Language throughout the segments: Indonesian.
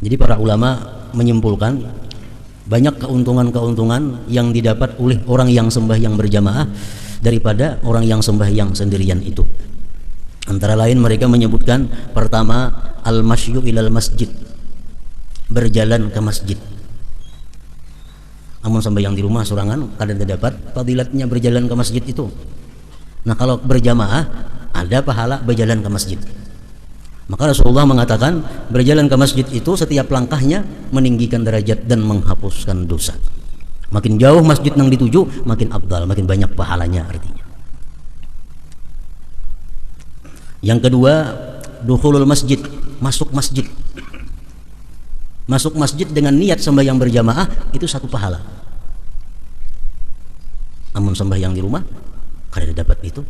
Jadi para ulama menyimpulkan banyak keuntungan-keuntungan yang didapat oleh orang yang sembahyang berjamaah daripada orang yang sembahyang sendirian itu. Antara lain mereka menyebutkan, pertama, al-masyu ilal masjid, berjalan ke masjid. Amun sembahyang di rumah sorangan kada dapat fadilatnya berjalan ke masjid itu. Nah, kalau berjamaah ada pahala berjalan ke masjid. Maka Rasulullah mengatakan berjalan ke masjid itu setiap langkahnya meninggikan derajat dan menghapuskan dosa. Makin jauh masjid yang dituju, makin afdal, makin banyak pahalanya artinya. Yang kedua, dukhulul masjid, masuk masjid. Masuk masjid dengan niat sembahyang berjamaah itu satu pahala. Namun sembahyang di rumah kada dapat itu.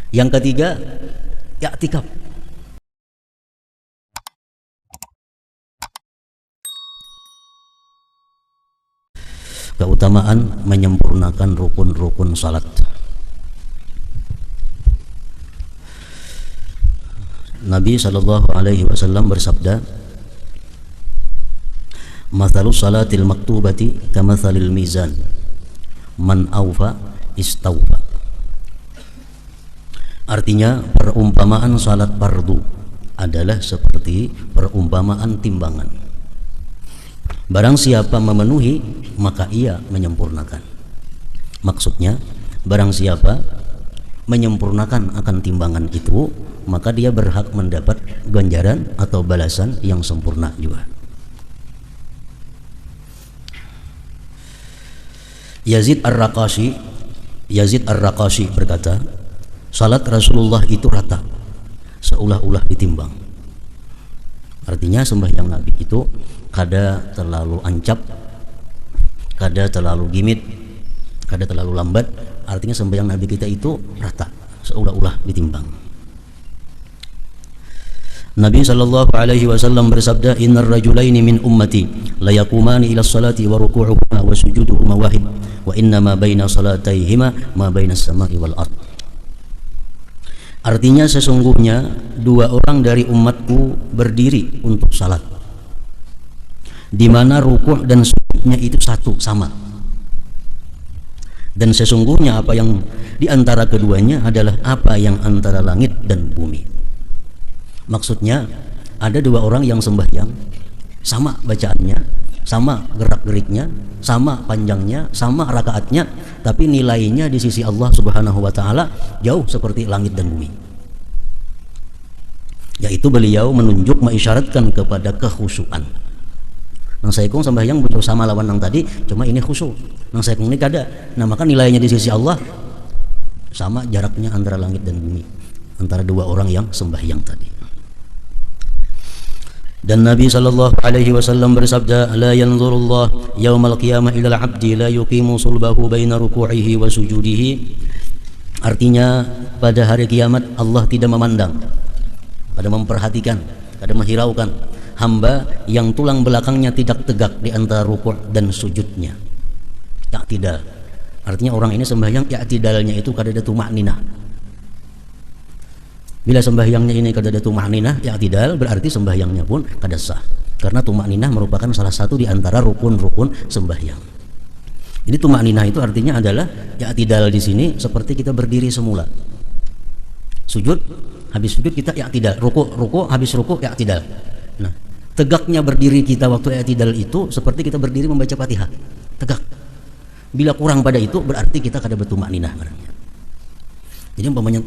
Yang ketiga, i'tikaf. Keutamaan menyempurnakan rukun-rukun salat. Nabi sallallahu alaihi wasallam bersabda, "Mathalus salatil maktubati kamathalil mizan. Man awfa istawfa." Artinya, perumpamaan salat fardu adalah seperti perumpamaan timbangan. Barang siapa memenuhi, maka ia menyempurnakan. Maksudnya, barang siapa menyempurnakan akan timbangan itu, maka dia berhak mendapat ganjaran atau balasan yang sempurna juga. Yazid Ar-Raqashi berkata, salat Rasulullah itu rata, seolah-olah ditimbang. Artinya sembahyang Nabi itu kada terlalu ancap, kada terlalu gimit, kada terlalu lambat. Artinya sembahyang Nabi kita itu rata, seolah-olah ditimbang. Nabi sallallahu alaihi wasallam bersabda, "Innar rajulaini min ummati la yaqumani ila salati wa ruku'uhuma wa sujuduhuma wahid wa inna ma baina salatayhima ma baina as-sama'i wal ard." Artinya sesungguhnya dua orang dari umatku berdiri untuk salat, di mana ruku' dan sujudnya itu satu, sama. Dan sesungguhnya apa yang di antara keduanya adalah apa yang antara langit dan bumi. Maksudnya ada dua orang yang sembahyang, sama bacaannya, sama gerak-geriknya, sama panjangnya, sama rakaatnya, tapi nilainya di sisi Allah Subhanahu wa taala jauh seperti langit dan bumi. Yaitu beliau menunjuk, mengisyaratkan kepada kekhusyuan. Nang saikung sembahyang betul sama lawan nang tadi, cuma ini khusyuk. Nang saikung ini kada. Nah, maka nilainya di sisi Allah sama jaraknya antara langit dan bumi, antara dua orang yang sembahyang tadi. Dan Nabi sallallahu alaihi wasallam bersabda, "La yanzurullah yaumal qiyamah ilal 'abdi la yuqimu sulbahu baina ruku'ihi wa sujudihi." Artinya pada hari kiamat Allah tidak memandang, kada memperhatikan, kada menghiraukan hamba yang tulang belakangnya tidak tegak di antara ruku' dan sujudnya. I'tidal. Artinya orang ini sembahyang i'tidalnya itu kada ada tumakninah. Bila sembahyangnya ini kada ada tumakninah, i'tidal, berarti sembahyangnya pun kada sah. Karena tumakninah merupakan salah satu di antara rukun-rukun sembahyang. Jadi tumakninah itu artinya adalah i'tidal di sini seperti kita berdiri semula. Sujud, habis sujud kita i'tidal, ruku habis ruku i'tidal. Nah, tegaknya berdiri kita waktu i'tidal itu seperti kita berdiri membaca Fatihah, tegak. Bila kurang pada itu berarti kita kada bertumakninah. Jadi umpamanya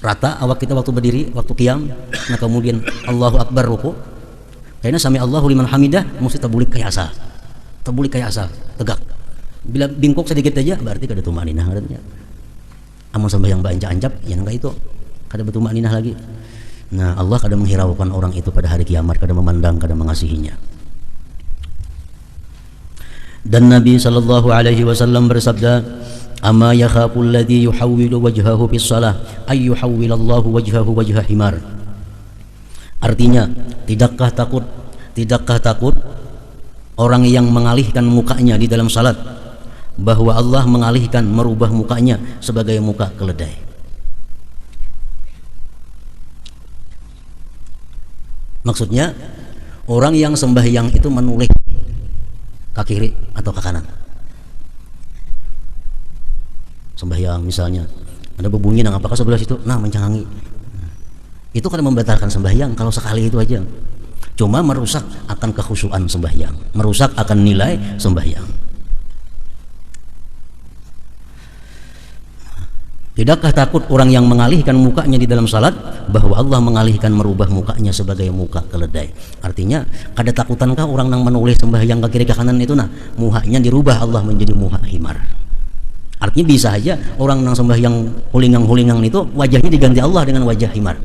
rata awak kita waktu berdiri, waktu qiyam, nah kemudian Allahu Akbar ruku, kayaknya sami Allahu liman hamidah mesti tabulik kayak asal, tegak. Bila bingkok sedikit aja berarti kada tumakninah artinya. Amun sembahyang ancap, ya enggak itu kada bertumakninah lagi. Nah, Allah kada menghiraukan orang itu pada hari kiamat, kada memandang, kada mengasihinya. Dan Nabi sallallahu alaihi wasallam bersabda, "Amma yakhaful ladzi yuhawwilu wajhahu fis shalah ay yuhawwilallahu wajhahu wajha himar." Artinya, tidakkah takut orang yang mengalihkan mukanya di dalam salat bahwa Allah mengalihkan, merubah mukanya sebagai muka keledai. Maksudnya orang yang sembahyang itu menoleh ke kiri atau ke kanan. Sembahyang misalnya ada berbunyi nang apakah sebelah situ, nah mencangangi. Itu kan membatalkan sembahyang kalau sekali itu aja. Cuma merusak akan kekhusyuan sembahyang, merusak akan nilai sembahyang. Tidakkah takut orang yang mengalihkan mukanya di dalam salat bahwa Allah mengalihkan merubah mukanya sebagai muka keledai? Artinya, kada takutankah orang yang menoleh sembahyang ke kiri ke kanan itu nah muhanya dirubah Allah menjadi muha himar? Artinya bisa aja orang yang sembahyang hulingang-hulingang itu wajahnya diganti Allah dengan wajah himar.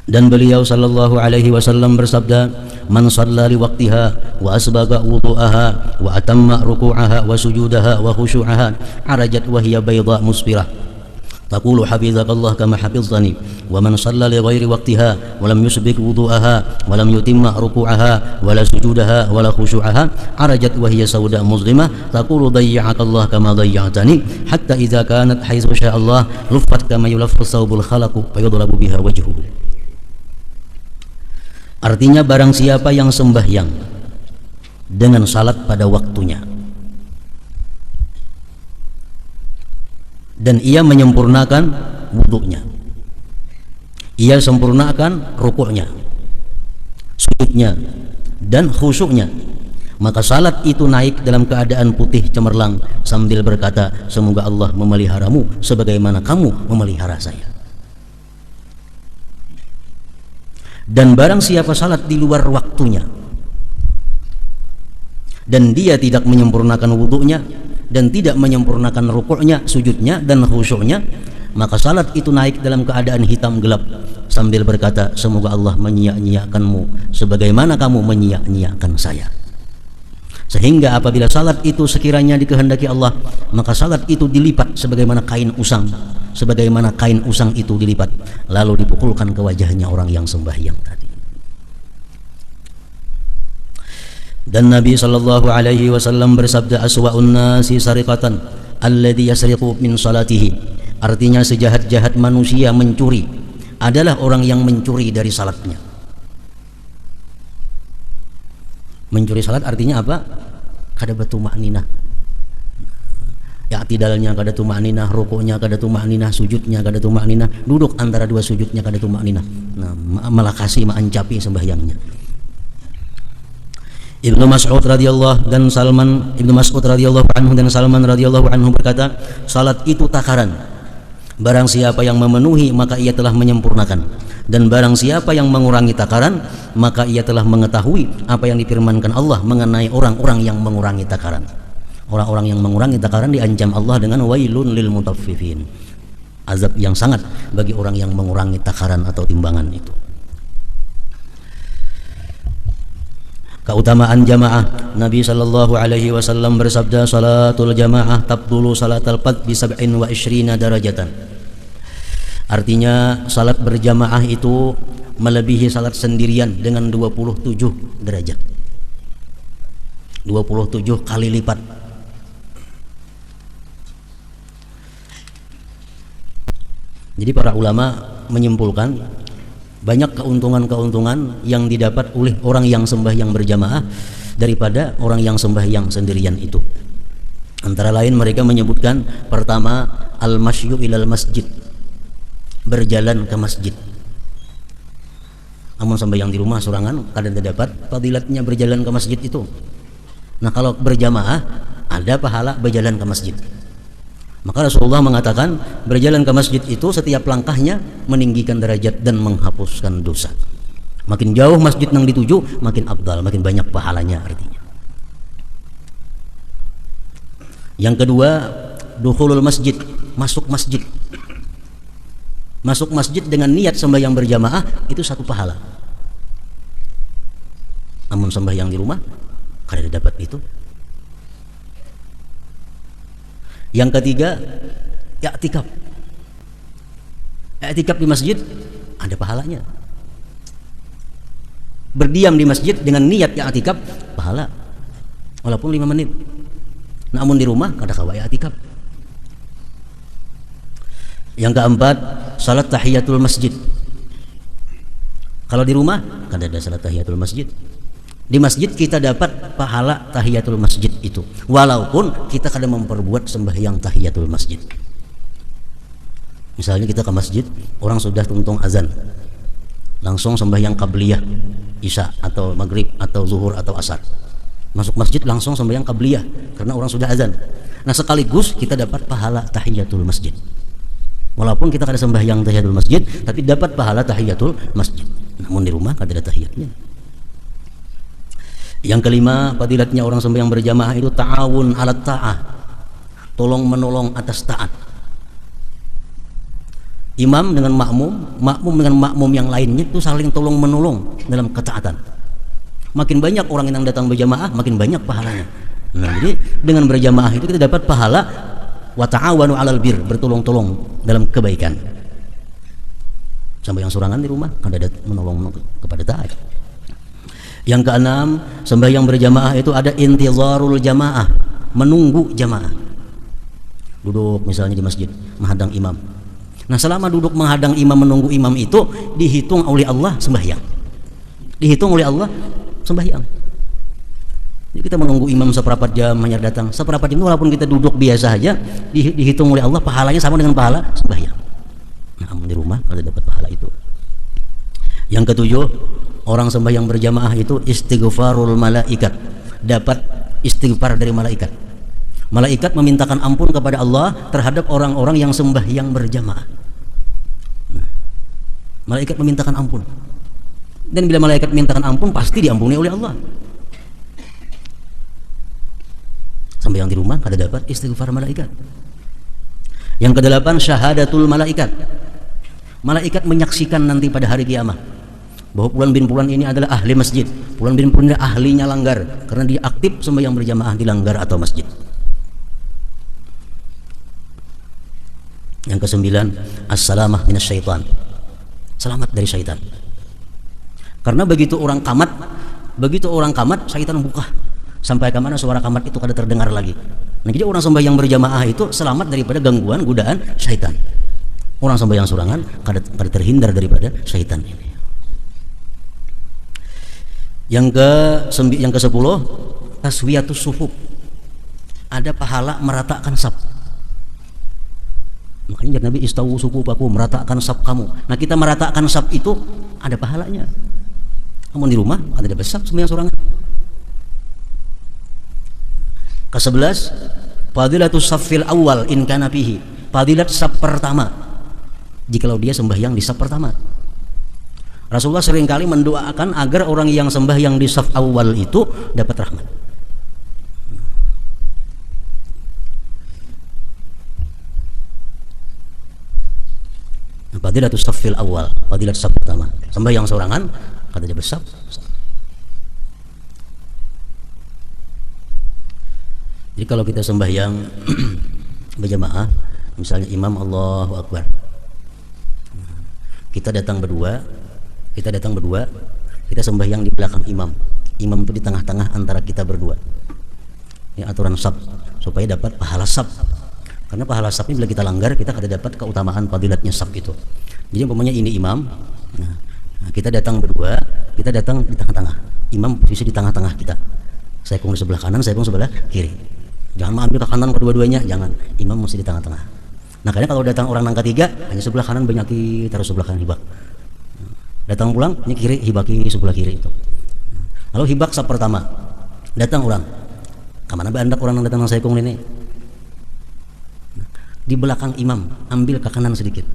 Dan beliau sallallahu alaihi wasallam bersabda, "Man shalla li waqtiha wa asbaga wudu'aha wa atamma ruku'aha wa sujudaha wa khusyu'aha arajat wa hiya bayda musfirah taqulu hafizakallah kama hafiztani wa man shalla li ghairi waqtiha wa lam yusbik wudu'aha wa lam yutimma ruku'aha wa la sujudaha wa la khusyu'aha arajat wa hiya sauda muslimah taqulu dayya'akallah kama dayya'tani hatta idza kanat haitsu syaa Allah luffat kama yulaffu thawbul khalaqu fa yudlabu biha wajhuhu." Artinya barang siapa yang sembahyang dengan salat pada waktunya dan ia menyempurnakan wudhunya, ia sempurnakan rukuknya, sujudnya dan khusyuknya, maka salat itu naik dalam keadaan putih cemerlang sambil berkata, semoga Allah memeliharamu sebagaimana kamu memelihara saya. Dan barang siapa salat di luar waktunya dan dia tidak menyempurnakan wudhunya dan tidak menyempurnakan rukuknya, sujudnya dan khusyuknya, maka salat itu naik dalam keadaan hitam gelap sambil berkata, semoga Allah menyia-nyiakanmu sebagaimana kamu menyia-nyiakan saya. Sehingga apabila salat itu sekiranya dikehendaki Allah, maka salat itu dilipat sebagaimana kain usang, sebagaimana kain usang itu dilipat lalu dipukulkan ke wajahnya orang yang sembahyang tadi. Dan Nabi sallallahu alaihi wasallam bersabda, aswa'un nasi sariqatan alladhi yasriqu min salatihi. Artinya sejahat-jahat manusia mencuri adalah orang yang mencuri dari salatnya. Mencuri salat artinya apa? Kada batumakninah, i'tidalnya kada tumakninah, rukuknya kada tumakninah, sujudnya kada tumakninah, duduk antara dua sujudnya kada tumakninah. Nah, malakasi maancapi sembahyangnya. Ibnu Mas'ud radhiyallahu dan Salman Ibnu Mas'ud radhiyallahu anhu dan Salman radhiyallahu anhu berkata, salat itu takaran. Barang siapa yang memenuhi maka ia telah menyempurnakan, dan barang siapa yang mengurangi takaran maka ia telah mengetahui apa yang difirmankan Allah mengenai orang-orang yang mengurangi takaran. Orang-orang yang mengurangi takaran diancam Allah dengan wailun lil mutaffifin, azab yang sangat bagi orang yang mengurangi takaran atau timbangan itu. Keutamaan jamaah, Nabi sallallahu alaihi wasallam bersabda, salatul jamaah tabdulu salatal fard bi 27 darajatan. Artinya salat berjamaah itu melebihi salat sendirian dengan 27 derajat, 27 kali lipat. Jadi para ulama menyimpulkan banyak keuntungan-keuntungan yang didapat oleh orang yang sembahyang berjamaah daripada orang yang sembahyang sendirian itu. Antara lain mereka menyebutkan, pertama, al-masyu ilal masjid, berjalan ke masjid. Amun sembahyang di rumah sorangan kadang terdapat fadilatnya berjalan ke masjid itu. Nah, kalau berjamaah ada pahala berjalan ke masjid. Maka Rasulullah mengatakan berjalan ke masjid itu setiap langkahnya meninggikan derajat dan menghapuskan dosa. Makin jauh masjid yang dituju makin afdal, makin banyak pahalanya artinya. Yang kedua, dukhulul masjid, masuk masjid. Masuk masjid dengan niat sembahyang berjamaah itu satu pahala. Namun sembahyang di rumah kada dapat itu. Yang ketiga, i'tikaf. I'tikaf di masjid ada pahalanya. Berdiam di masjid dengan niat i'tikaf pahala, walaupun 5 menit. Namun di rumah kada kawa i'tikaf. Yang keempat, salat tahiyatul masjid. Kalau di rumah kan ada salat tahiyatul masjid. Di masjid kita dapat pahala tahiyatul masjid itu, walaupun kita kadang memperbuat sembahyang tahiyatul masjid. Misalnya kita ke masjid, orang sudah tuntung azan, langsung sembahyang qabliyah isya atau maghrib atau zuhur atau asar. Masuk masjid langsung sembahyang qabliyah karena orang sudah azan. Nah sekaligus kita dapat pahala tahiyatul masjid. Walaupun kita kada sembahyang tahiyatul masjid, tapi dapat pahala tahiyatul masjid. Namun di rumah kada ada tahiyatnya. Yang kelima, fadilatnya orang sembahyang berjamaah itu ta'awun 'alat ta'ah. Tolong menolong atas taat. Imam dengan makmum, makmum dengan makmum yang lainnya itu saling tolong menolong dalam ketaatan. Makin banyak orang yang datang berjamaah, makin banyak pahalanya. Nah, jadi dengan berjamaah itu kita dapat pahala wa ta'awanu 'alal bir, bertolong-tolong dalam kebaikan. Sembahyang sorangan di rumah kan ada menolong kepada taat. Yang keenam, sembahyang berjamaah itu ada intizarul jamaah, menunggu jamaah. Duduk misalnya di masjid menghadang imam. Nah, selama duduk menghadang imam menunggu imam itu dihitung oleh Allah sembahyang. Dihitung oleh Allah sembahyang. Jadi kita menunggu imam seperempat jam hanya datang. Seperempat jam itu walaupun kita duduk biasa saja dihitung oleh Allah pahalanya sama dengan pahala sembahyang. Nah, di rumah kalau dapat pahala itu. Yang ketujuh, orang sembahyang berjamaah itu istighfarul malaikat, dapat istighfar dari malaikat. Malaikat memintakan ampun kepada Allah terhadap orang-orang yang sembahyang berjamaah. Nah, malaikat memintakan ampun. Dan bila malaikat memintakan ampun pasti diampuni oleh Allah. Sembahyang di rumah kada dapat istighfar malaikat. Yang kedelapan, syahadatul malaikat. Malaikat menyaksikan nanti pada hari kiamat bahwa Fulan bin Fulan ini adalah ahli masjid, Fulan bin Fulan ini ahlinya langgar karena dia aktif sembahyang berjamaah di langgar atau masjid. Yang kesembilan, as-salamah minasyaitan, selamat dari syaitan. Karena begitu orang kamat syaitan buka sampai ke mana suara kamat itu kada terdengar lagi. Nah, jadi orang sembahyang berjamaah itu selamat daripada gangguan godaan syaitan. Orang sembahyang sorangan kada terhindar daripada syaitan ini. Yang ke-10, taswiyatus sufuf. Ada pahala meratakan saf. Makanya Nabi istawu sufufakum, meratakan saf kamu. Nah, kita meratakan saf itu ada pahalanya. Namun di rumah ada saf sembahyang sorangan. Ke-11, fadilatus safil awal in kana fihi. Fadilat saf pertama. Jikalau dia sembahyang di saf pertama. Rasulullah seringkali mendoakan agar orang yang sembahyang di saf awal itu dapat rahmat. Fadilatus safil awal, fadilat saf pertama. Sembahyang sorangan kada ada saf. Jadi kalau kita sembahyang berjamaah, misalnya imam Allahu Akbar, kita datang berdua, kita sembahyang di belakang imam. Imam itu di tengah-tengah antara kita berdua. Ini aturan saf supaya dapat pahala saf. Karena pahala saf ini bila kita langgar, kita kada dapat keutamaan fadilatnya saf itu. Jadi umpamanya ini imam, nah, kita datang berdua, kita datang di tengah-tengah. Imam posisi di tengah-tengah kita. Saya pun di sebelah kanan, saya pun sebelah kiri. Jangan mengambil ke kanan kedua-duanya, jangan. Imam mesti di tengah-tengah. Nah, kadang kalau datang orang yang ketiga, hanya sebelah kanan banyak taruh sebelah kanan hibak. Datang pulang, ini kiri hibaki sebelah kiri itu. Lalu hibak saf pertama. Datang orang. Kemana bandak orang yang datang nang saikung ini? Di belakang imam, ambil ke kanan sedikit.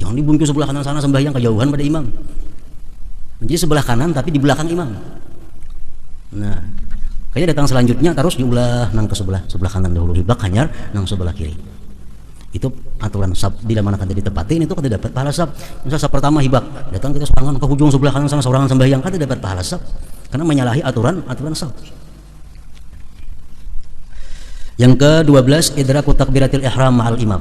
Jangan dibungkus sebelah kanan sana sembahyang kejauhan pada imam. Jadi sebelah kanan tapi di belakang imam. Nah, kayaknya datang selanjutnya terus diulah nang ke sebelah kanan dahulu hibak hanyar nang sebelah kiri. Itu aturan saf. Bila mana kada ditepatin itu kada dapat pahala saf. Misal saf pertama hibak, datang kita sorangan ke hujung sebelah kanan sana sorangan sembahyang kada dapat pahala saf karena menyalahi aturan saf. Yang ke-12, idraku takbiratul ihram ma'al imam.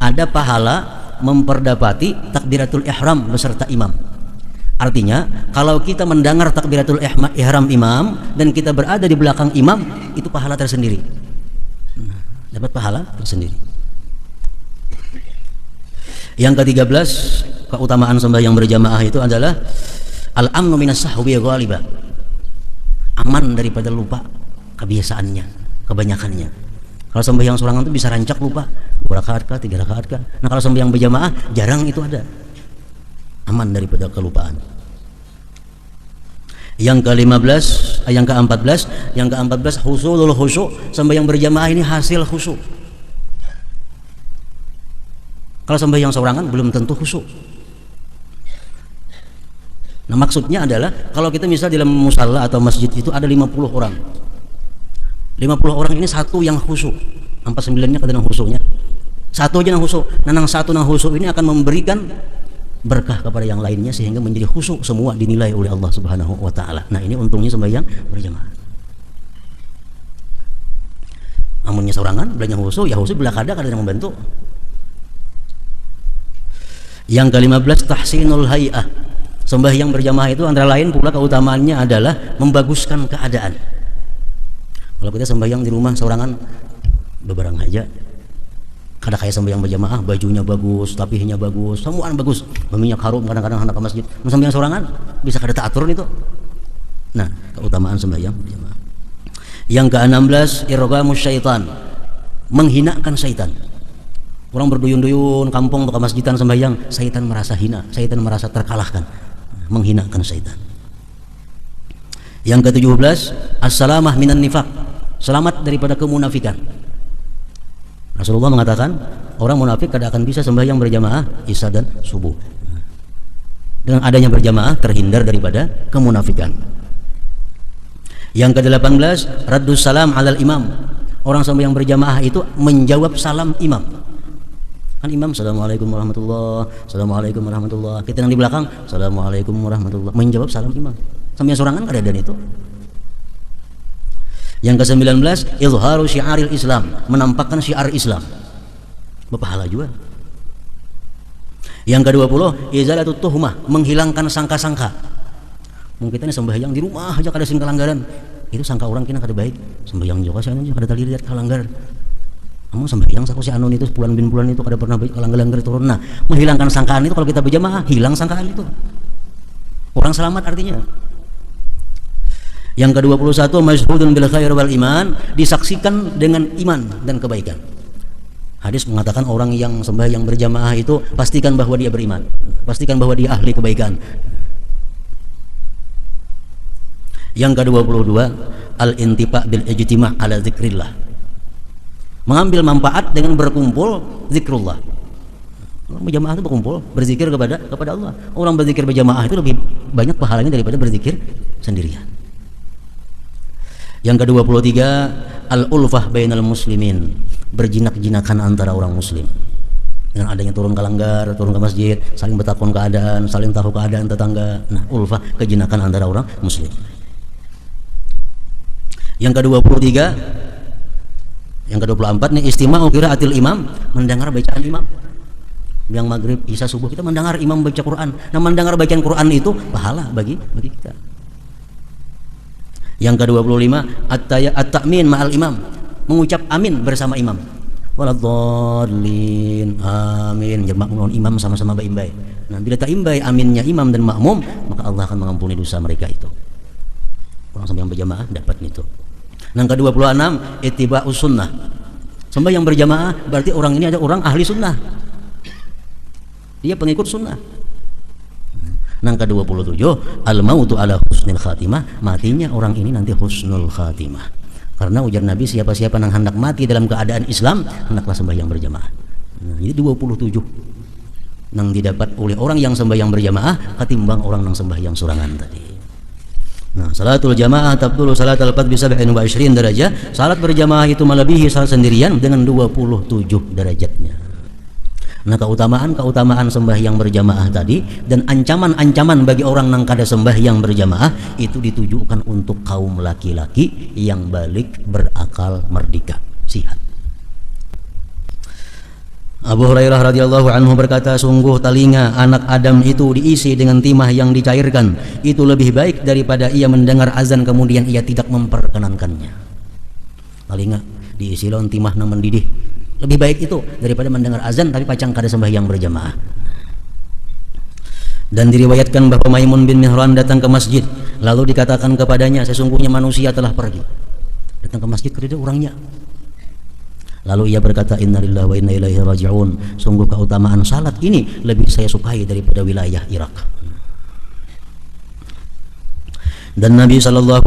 Ada pahala memperdapati takbiratul ihram beserta imam. Artinya, kalau kita mendengar takbiratul ihram imam dan kita berada di belakang imam, itu pahala tersendiri. Dapat pahala tersendiri. Yang ke-13 keutamaan sembahyang berjamaah itu adalah al-amnu minas sahwi ghaliba. Aman daripada lupa kebiasaannya, kebanyakannya. Kalau sembahyang sorangan itu bisa rancak lupa 2 rakaat kah, 3 rakaat kah. Nah kalau sembahyang berjamaah jarang itu ada. Aman daripada kelupaan. Yang ke-15, yang ke-14 husulul khusyuk. Sembahyang berjamaah ini hasil khusyuk. Kalau sembahyang sorangan belum tentu khusyuk. Nah maksudnya adalah kalau kita misal di dalam musalla atau masjid itu ada 50 orang. 50 orang ini satu yang khusyuk. 49-nya kadang khusyuknya. Satu aja yang khusyuk. Nah yang satu yang khusyuk ini akan memberikan berkah kepada yang lainnya sehingga menjadi khusyuk semua dinilai oleh Allah Subhanahu wa taala. Nah ini untungnya sembahyang berjamaah. Amunnya sorangan belanja khusyuk, ya khusyuk belah kada yang membantu. Yang ke-15 tahsinul hay'ah. Sembahyang berjamaah itu antara lain pula keutamaannya adalah membaguskan keadaan. Kalau kita sembahyang di rumah sorangan beberang aja, kada kayak sembahyang berjamaah, bajunya bagus, tapihnya bagus, semuaan bagus, berminyak harum kadang-kadang anak ke masjid. Sembahyang sorangan bisa kada taatur itu. Nah, keutamaan sembahyang berjamaah. Yang ke-16 irghamus syaitan, menghinakan syaitan. Orang berduyun-duyun kampung atau ke masjidan sembahyang, syaitan merasa hina, syaitan merasa terkalahkan, menghinakan syaitan. Yang ke-17 as-salamah minan nifaq, selamat daripada kemunafikan. Rasulullah mengatakan orang munafik tidak akan bisa sembahyang berjamaah isya dan subuh. Dengan adanya berjamaah terhindar daripada kemunafikan. Yang ke-18 raddus salam alal imam, orang sembahyang berjamaah itu menjawab salam imam. Kan imam assalamualaikum warahmatullah, assalamualaikum warahmatullah, kita yang di belakang assalamualaikum warahmatullah, menjawab salam imam. Sambil sorangan keadaan itu. Yang ke-19 izharu syiaril Islam, menampakkan syiar Islam, berpahala juga. Yang ke-20 izalatut tuhmah, menghilangkan sangka-sangka. Mungkin kita ini sembahyang di rumah aja kada sing kelanggaran, itu sangka orang kena kada baik. Sembahyang juga sih anu kada tali lihat kelanggar. Kamu sembahyang saku si anu itu sebulan bin bulan itu kada pernah baik kelanggaran turun. Nah, menghilangkan sangkaan itu kalau kita berjamaah hilang sangkaan itu. Orang selamat artinya. Yang ke-21 masyhudun bil khair wal iman, disaksikan dengan iman dan kebaikan. Hadis mengatakan orang yang sembahyang berjamaah itu pastikan bahwa dia beriman, pastikan bahwa dia ahli kebaikan. Yang ke-22 al-intifa bil ijtima' ala zikrillah, mengambil manfaat dengan berkumpul zikrullah. Orang berjamaah itu berkumpul berzikir kepada Allah. Orang berzikir berjamaah itu lebih banyak pahalanya daripada berzikir sendirian. Yang ke-23 al-ulfah bainal muslimin, berjinak-jinakan antara orang muslim. Dengan adanya turun ke langgar, turun ke masjid, saling bertakon keadaan, saling tahu keadaan tetangga. Nah, ulfah, kejinakan antara orang muslim. Yang ke-23, yang ke-24 nih istima'u qiraatil imam, mendengar bacaan imam. Yang maghrib, isya, subuh kita mendengar imam baca Quran. Nah, mendengar bacaan Quran itu pahala bagi kita. Yang ke-25 at-ta'min ma'al imam, mengucap amin bersama imam. Waladhdallin, amin. Jadi makmum imam sama-sama baimbai. Nah, bila tak imbai aminnya imam dan makmum, maka Allah akan mengampuni dosa mereka itu. Orang sembahyang berjamaah dapat itu. Yang ke-26 ittiba'us sunnah, sembahyang berjamaah berarti orang ini ada orang ahli sunnah, dia pengikut sunnah. Yang ke-27 al-mautu ala husnil khatimah, matinya orang ini nanti husnul khatimah. Karena ujar Nabi, siapa-siapa yang hendak mati dalam keadaan Islam hendaklah sembahyang berjamaah. Nah, jadi 27 yang didapat oleh orang yang sembahyang berjamaah ketimbang orang yang sembahyang sorangan tadi. Nah, salatul jamaah tabdulu salatul fard bi 27 derajat. Salat berjamaah itu melebihi salat sendirian dengan 27 derajatnya. Nah, keutamaan sembahyang berjamaah tadi dan ancaman-ancaman bagi orang yang kada sembahyang berjamaah itu ditujukan untuk kaum laki-laki yang balik, berakal, merdeka, sihat. Abu Hurairah radhiyallahu anhu berkata, sungguh telinga anak Adam itu diisi dengan timah yang dicairkan, itu lebih baik daripada ia mendengar azan kemudian ia tidak memperkenankannya. Telinga diisi lawan timah yang mendidih, Lebih baik itu daripada mendengar azan tapi pacang kada sembahyang berjamaah. Dan diriwayatkan bahwa Maimun bin Mihran datang ke masjid, lalu dikatakan kepadanya, sesungguhnya manusia telah pergi. Datang ke masjid kepada orangnya. Lalu ia berkata, innalillahi wa inna ilaihi raji'un. Sungguh keutamaan salat ini lebih saya sukai daripada wilayah Irak. Dan Nabi SAW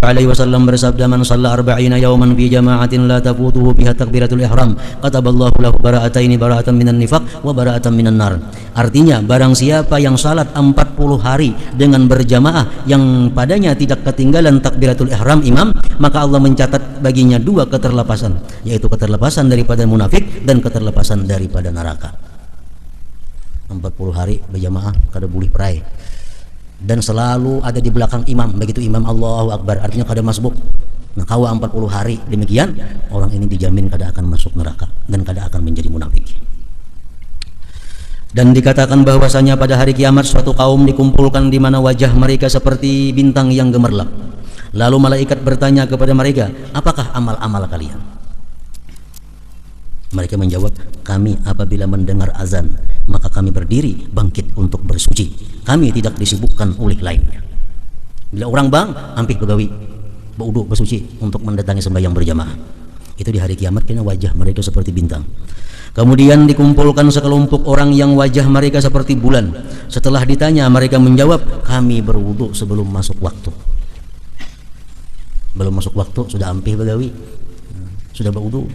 bersabda, man shalla arba'ina yawman fi jama'atin la tafutuhu biha takbiratul ihram kataballahu lahu bara'ataini bara'atan minan nifaq wa bara'atan minan nar. Artinya, barang siapa yang salat 40 hari dengan berjamaah yang padanya tidak ketinggalan takbiratul ihram imam, maka Allah mencatat baginya 2 keterlepasan, yaitu keterlepasan daripada munafik dan keterlepasan daripada neraka. 40 hari berjamaah kada boleh perai, dan selalu ada di belakang imam. Begitu imam Allahu Akbar, artinya kada masbuk. Nah, kawa 40 hari demikian, orang ini dijamin kada akan masuk neraka dan kada akan menjadi munafik. Dan dikatakan bahwasanya pada hari kiamat suatu kaum dikumpulkan di mana wajah mereka seperti bintang yang gemerlap. Lalu malaikat bertanya kepada mereka, apakah amal-amal kalian? Mereka menjawab, kami apabila mendengar azan maka kami berdiri bangkit untuk bersuci, kami tidak disibukkan oleh lainnya. Bila orang bang ampih begawi berwudu bersuci untuk mendatangi sembahyang berjamaah. Itu di hari kiamat, kena wajah mereka seperti bintang. Kemudian dikumpulkan sekelompok orang yang wajah mereka seperti bulan. Setelah ditanya, mereka menjawab, kami berwudu sebelum masuk waktu. Belum masuk waktu sudah ampih begawi, sudah berwudu.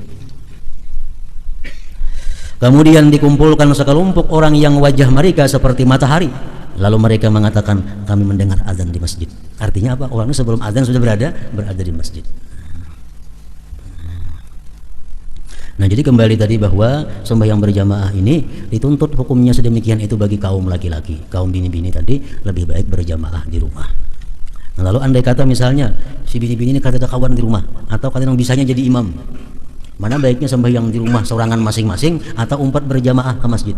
Kemudian dikumpulkan sekelompok orang yang wajah mereka seperti matahari. Lalu mereka mengatakan, kami mendengar azan di masjid. Artinya apa? Orangnya sebelum azan sudah berada di masjid. Nah, jadi kembali tadi bahwa sembahyang berjamaah ini dituntut hukumnya sedemikian itu bagi kaum laki-laki. Kaum bini-bini tadi lebih baik berjamaah di rumah. Nah, lalu andai kata misalnya si bini-bini ini kata ada kawan di rumah, atau kadang bisanya jadi imam, mana baiknya sembahyang di rumah sorangan masing-masing atau umpat berjamaah ke masjid?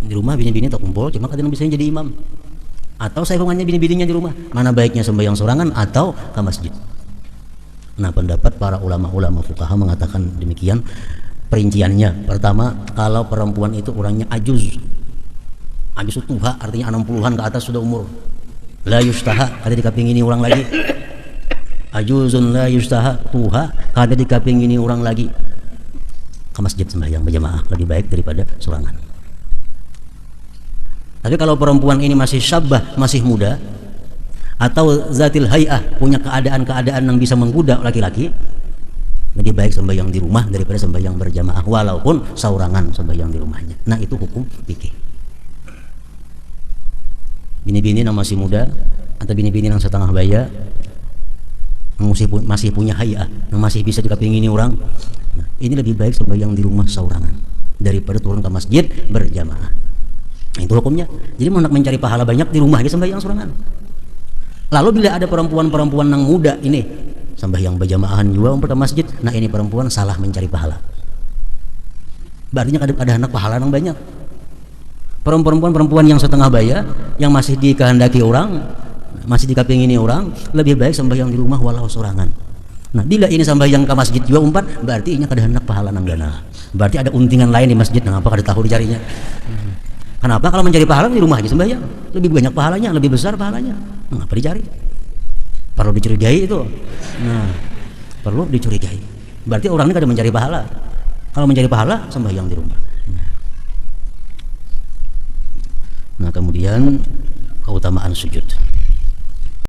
Di rumah bini-bini tak kumpul, cuma kadang bisa jadi imam. Atau saingannya bini-bininya di rumah, mana baiknya sembahyang sorangan atau ke masjid? Nah, pendapat para ulama-ulama fuqaha mengatakan demikian perinciannya. Pertama, kalau perempuan itu orangnya ajuz. Ajuz itu tuha, artinya 60-an ke atas sudah umur. La yustaha, kada dikapingini orang lagi. Ajuzun la yustaha, tuha, kada dikapingini orang lagi. Ke masjid sembahyang berjamaah lebih baik daripada sorangan. Tapi kalau perempuan ini masih syabah, masih muda, atau zatil hay'ah, punya keadaan-keadaan yang bisa menggoda laki-laki, lebih baik sembahyang di rumah daripada sembahyang berjamaah, walaupun saurangan sembahyang di rumahnya. Nah, itu hukum fikih. Bini-bini yang masih muda atau bini-bini yang setengah baya, masih punya hay'ah, yang masih bisa dikapingini orang, nah, ini lebih baik sembahyang di rumah saurangan daripada turun ke masjid berjamaah. Nah, itu hukumnya. Jadi mau nak mencari pahala banyak di rumah aja sembahyang saurangan. Lalu bila ada perempuan-perempuan yang muda ini sembahyang berjamaahan juga umpat ke masjid, nah ini perempuan salah mencari pahala. Berarti ada anak pahala yang banyak. Perempuan yang setengah baya, yang masih dikehendaki orang, masih dikapingini orang, lebih baik sembahyang di rumah walau sorangan. Nah, bila ini sembahyang ke masjid juga umpat, berarti ini kada hendak pahala nang gana. Berarti ada untingan lain di masjid, nah apa kada tahu dicarinya. Kenapa? Kalau mencari pahala di rumah aja sembahyang, lebih banyak pahalanya, lebih besar pahalanya. Nah, apa dicari? Perlu dicurigai itu. Nah, perlu dicurigai. Berarti orang ini kada mencari pahala. Kalau mencari pahala, sembahyang di rumah. Nah, kemudian keutamaan sujud.